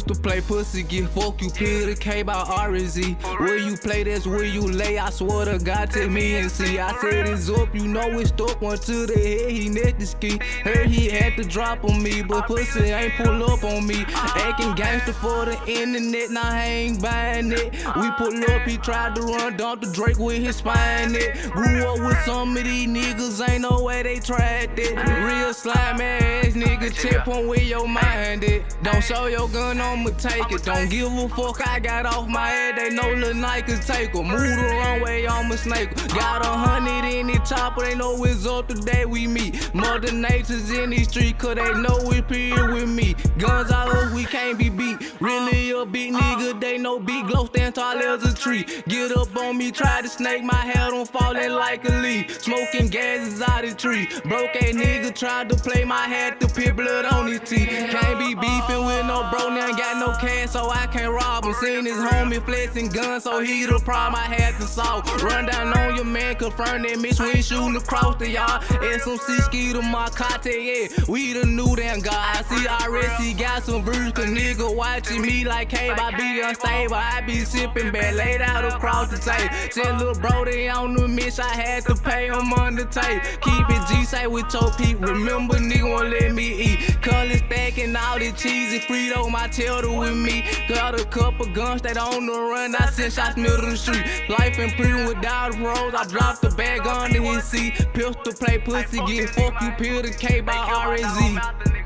Pistol play pussy, get fuck you, peel the K by R&Z. Where you play, that's where you lay. I swear to God, take me and see. I said it's up, you know it's stuck. One to the head, he net the ski. Heard he had to drop on me, but pussy ain't pull up on me. Acting gangster for the internet, now I ain't buying it. We pull up, he tried to run Dr. Drake with his spine it. Grew up with some of these niggas, ain't no way they tried that. Real slime ass nigga, check on where your mind at. Don't show your gun, I'ma take it. Don't give a fuck, I got off my head, they know Lil Nike can take her. Move the wrong way, I'ma snake her. Got 100 in the chopper, they know it's up today we meet. Mother Nature's in these streets, cause they know it's period with me. Guns all up, we can't be beat. Really a big nigga, they know big glow stand tall as a tree. Get up on me, try to snake, my hair don't falling like a leaf. Smoking gases out the tree. Broke ass nigga tried to play my hat to pit blood on his teeth. Can't be beefing with no bro, now ain't got no cash, so I can't rob him. Seen his homie flexing guns, so he the problem I had to solve. Run down on your man, confirm that bitch when shooting across the yard. SMC ski to my cartel, yeah, we the new damn guy. See, I already got some views, cause nigga watching me like Cave. I be unstable, I be sipping bad, laid out across the tape. Tell little bro they on the mission, I had to pay him on the tape. Keep it G-say with your peep, remember nigga won't let me eat. Color stacking all the cheesy, Frito, my cheddar with me. Got a couple guns that on the run, I sent shots middle of the street. Life in prison without the pros, I dropped the bag under his seat. Pistol play pussy, get fuck you, peel the K by R&Z.